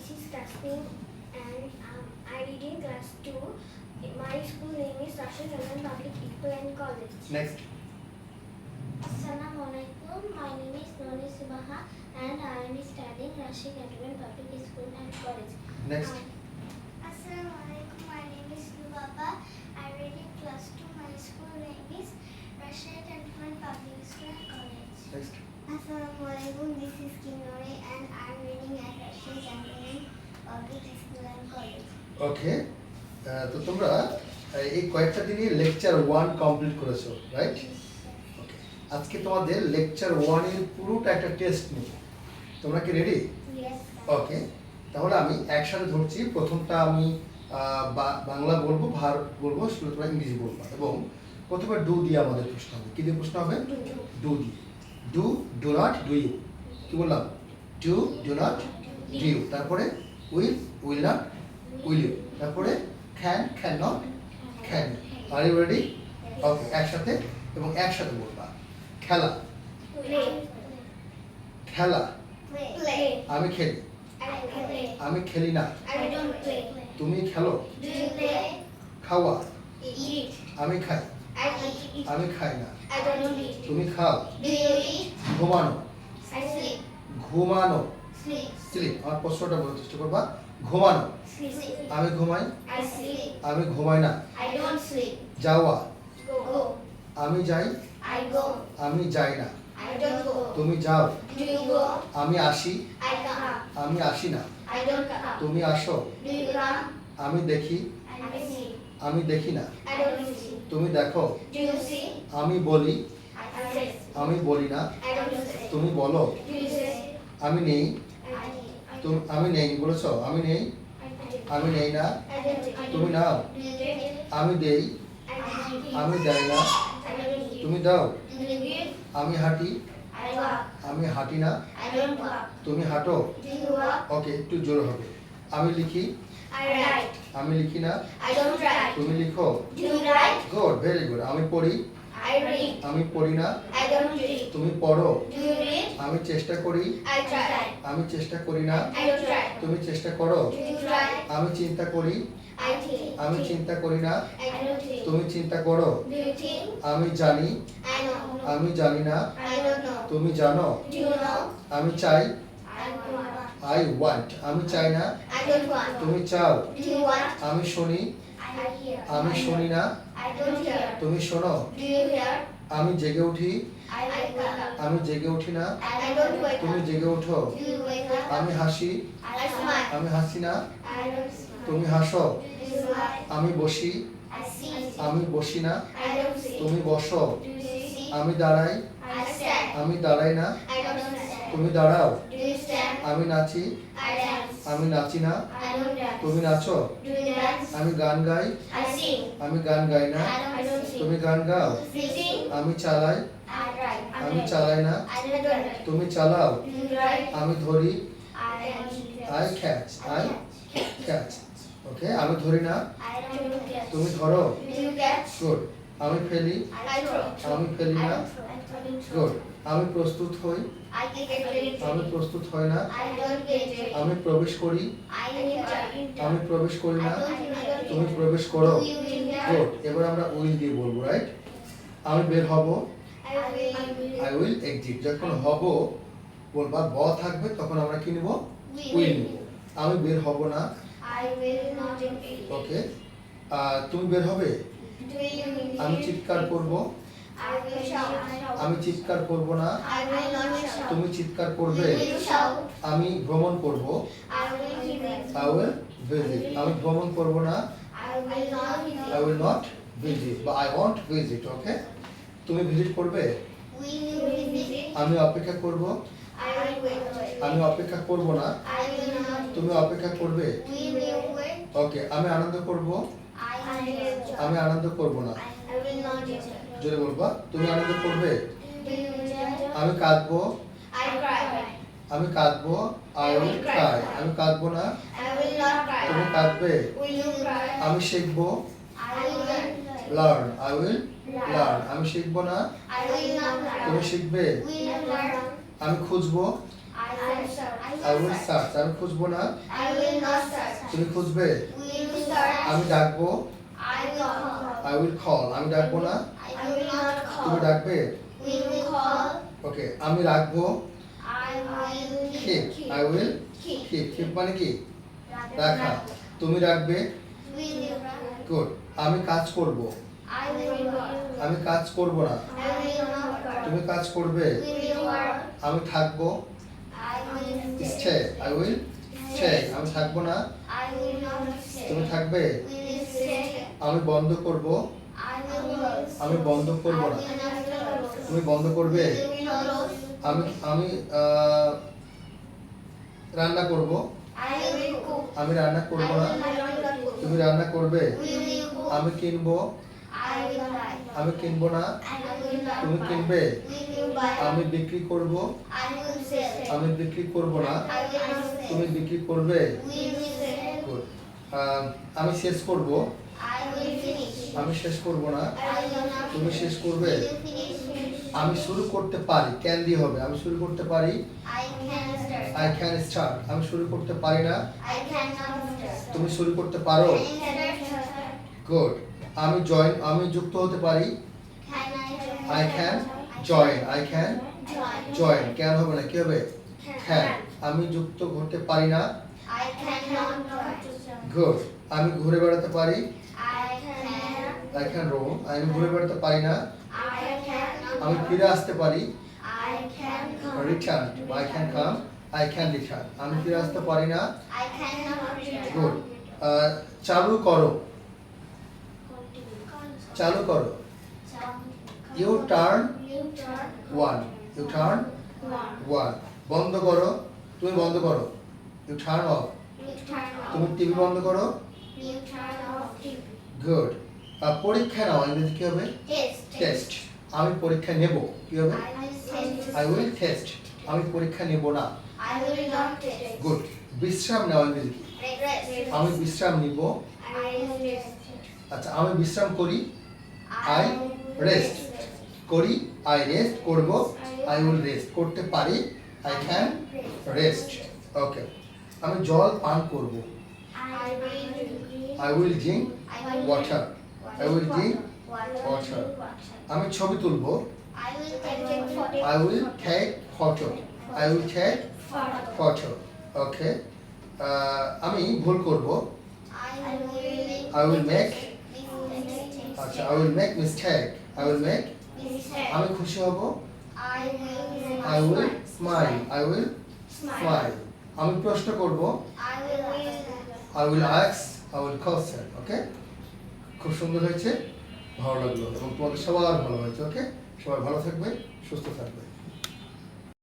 this is Tasneem and I read in class 2. My school name is Rashid Khan Public School and College. Next. Assalamualaikum. My name is Noni Subaha and I am studying Rashid Khan Public School and College. Next. Assalamualaikum. My name is Lubaba. I read in class 2. My school name is Rashid Khan Public School and College. Next. Assalamualaikum. This is Kinori and I am reading at Rashid Khan Public School and College. ওকে তো তোমরা এই কয়েকটা দিনই lecture 1 complete করেছো right okay আজকে তোমাদের lecture 1 এর পুরোটা একটা টেস্ট নেব তোমরা কি রেডি Yes. ওকে তাহলে আমি একসাথে ধরছি প্রথমটা আমি বাংলা বলবো ভার বলবো সেটা তোমরা ইংরেজি বলবা এবং প্রথমে ডু দিয়ে আমাদের প্রশ্ন হবে কি দিয়ে প্রশ্ন হবে ডু দিয়ে ডু নট ডু ইউ কি বললাম ডু নট ডু ইউ তারপরে উইল নট উইল ইউ তারপরে can not can are you ready okay একসাথে এবং একসাথে বলবা খেলা Play. খেলা Play. আমি খেলি I play. আমি খেলি না I don't play. তুমি খেলো Do you play? খাওয়া Eat. আমি খাই I eat. আমি খাই না I don't eat. তুমি খাও Do you eat? ঘুমানো I sleep. ঘুমানো Sleep. স্লিপ আমার প্রশ্নটা বলার চেষ্টা করবা ঘুমানো Sleep. আমি ঘুমাই I sleep. আমি ঘুমাই না I don't sleep. যাওয়া Go. আমি যাই I go. আমি যাই না I don't go. তুমি যাও Do you go? আমি আসি I come. আমি আসি না I don't come. তুমি আসো Do you come? আমি দেখি I see. আমি দেখি না I don't see. তুমি দেখো Do you see? আমি বলি I say. আমি বলি না I don't say. তুমি বলো Do you say? আমি নেই I আমি নেই বলেছো আমি নেই আমি নেই না I don't. তুমি নাও Do you take? আমি দেই I don't. আমি দেই না I don't give. তুমি দাও Do you give? আমি হাঁটি I walk. আমি হাঁটি না I don't walk. তুমি হাঁটো Do you walk? ওকে একটু জোর হবে আমি লিখি I write. আমি লিখি না I don't write. তুমি লিখো Do you write? Good very good আমি পড়ি I read. আমি পড়ি না I don't read. তুমি পড়ো Do you read? আমি চেষ্টা করি I try. আমি চেষ্টা করি না I don't try. তুমি চেষ্টা করো Do you try? আমি চিন্তা করি I think. আমি চিন্তা করি না I don't think. তুমি চিন্তা করো Do you think? আমি জানি I know. আমি জানি না I don't know. তুমি জানো Do you know? আমি চাই I want. আই ওয়ান্ট আমি চাই না I don't want. তুমি চাও Do you want? আমি শুনি I hear. আমি শুনি না I don't hear. তুমি শোনো Do you hear? আমি জেগে উঠি I wake up. আমি জেগে উঠি না I don't wake তুমি up. জেগে ওঠো Do you wake up? আমি হাসি I smile. আমি হাসি না I don't smile. তুমি হাসো Do you smile? আমি বসি I see. আমি বসি না I don't see. তুমি বসো Do you see? আমি দাঁড়াই I stand. আমি দাঁড়াই না I don't stand. তুমি দাঁড়াও Do you stand? আমি নাচি I dance. আমি নাচি না I don't dance. তুমি নাচো Do you dance? আমি গান গাই I sing. আমি গান গাই না I don't sing. তুমি গান গাও Do you sing? আমি চালাই I write. আমি চালাই না I don't write. তুমি চালাও Do you write? আমি ধরি I I catch I catch okay আমি ধরি না I don't catch. তুমি ধরো Do you catch? গুড আমি ফেলি I throw. আমি ফেলি I না don't throw. I don't throw. Good আমি প্রস্তুত হই I get ready. আমি প্রস্তুত হই না I don't get ready. আমি প্রবেশ করি I enter. আমি প্রবেশ করি I না don't enter. তুমি প্রবেশ করো Do you enter? গুড এবার আমরা উইল দিয়ে বলবো রাইট আমি বের হব I will. I will exit যখন হব বলবা ব থাকবে তখন আমরা কি নিব উইল নিব আমি বের হব না I will not enter. ওকে তুমি বের হবে Do you আমি চিৎকার করব I will shout. আমি চিৎকার করব না I will not shout. তুমি চিৎকার করবে You will shout. আমি ভ্রমণ করব I will visit. I will visit আমি ভ্রমণ করব না I will not visit. I will not visit বা আই ওয়ান্ট ভিজিট ওকে তুমি ভিজিট করবে Will you visit? আমি অপেক্ষা করব I will wait. আমি অপেক্ষা করব না I will not. তুমি অপেক্ষা করবে Will you wait? ওকে আমি আনন্দ করব I will. আমি আনন্দ করব না I will not enter. জোরে বলবা তুমি আনন্দ করবে Do you enter? আমি কাঁদবো I cry. আমি কাঁদবো আই উইল ক্রাই আমি কাঁদবো না I will not তুমি cry. কাঁদবে Will you cry? আমি শিখবো I will learn. Learn I will learn আমি শিখবো না I will not তুমি learn. শিখবে Will you learn? আমি খুঁজবো I I will search. আমি খুঁজবো না, I will not search. তুমি খুঁজবে। We will search. আমি ডাকবো, I will call. I will call. আমি ডাকবো না, I will not তুমি call. ডাকবে। We will call. ওকে, আমি রাখবো, I will keep. I will keep. Keep মানে কি? রাখা। তুমি রাখবে, We will run. গুড। আমি কাজ করব, I will work. আমি কাজ করব না, I will not work. তুমি কাজ করবে। We will work. আমি থাকবো, I will stay. I will stay. আমি থাকবো না, I will not তুমি stay. থাকবে। We will stay. আমি বন্ধ করব, I will close. আমি বন্ধ করব I না, will not close. তুমি বন্ধ করবে। We will close. আমি রান্না করব, I will cook. আমি রান্না I করব will না, not cook. তুমি রান্না করবে। We will cook. আমি কিনবো, I will buy. আমি কিনবো না, I will not তুমি buy. কিনবে। We will buy. আমি বিক্রি করব, I will sell. আমি বিক্রি করব না, I will not তুমি sell. বিক্রি করবে। We will sell. গুড। আমি শেষ করব, I will finish. আমি শেষ করব না, I will not তুমি শেষ করবে। We will finish. আমি শুরু করতে পারি, ক্যান দিয়ে হবে। আমি শুরু করতে পারি, I can start. I can start. আমি শুরু করতে পারি না, I cannot start. তুমি শুরু করতে পারো। I cannot start. গুড। আমি যুক্ত হতে পারি, Can I can join. I can join. Can হবে না, কি হবে? ক্যান। আমি যুক্ত হতে পারি না, I cannot join. গুড। আমি ঘুরে বেড়াতে পারি, I can. I can Rome. আমি ঘুরে বেড়াতে পারি না, I can. আমি ফিরে আসতে পারি, I can come. Return. I can come, I can return. আমি ফিরে আসতে পারি না, I cannot return. গুড। চালু করো, চালু করো। You turn You turn. One, you turn One. One. বন্ধ করো, তুমি বন্ধ করো, you turn off. You turn তুমি off. টিভি বন্ধ করো, You turn off TV. Good. পরীক্ষা নাও, ইংরেজি কি হবে? Test. টেস্ট। আমি পরীক্ষা নেব, কি হবে? I will test. I will test. আমি পরীক্ষা নেব না, I will not test. Good. বিশ্রাম নেওয়া, ইংরেজি কি? Rest. আমি বিশ্রাম নিব। I will rest. আচ্ছা, আমি বিশ্রাম করি, I will rest. করি, আই রেস্ট। করব, আই উইল রেস্ট। করতে পারি, আই ক্যান রেস্ট। ওকে। আমি জল পান করব, I will drink. I will drink I will water. I will drink water. আমি ছবি তুলব, I will take photo. I will take photo. আই উইল টেক Photo. ফটো। ওকে। আমি ভুল করব, I will মেক। mistake. আচ্ছা, I will make mistake. I will make. Mistake. আমি খুশি হব, I will I will smile. I will smile. আমি প্রশ্ন করব, I will I will ask. I will question. ওকে। খুব সুন্দর হয়েছে, ভালো লাগলো এবং তোমাদের সবার ভালো হয়েছে। ওকে, সবাই ভালো থাকবে, সুস্থ থাকবে।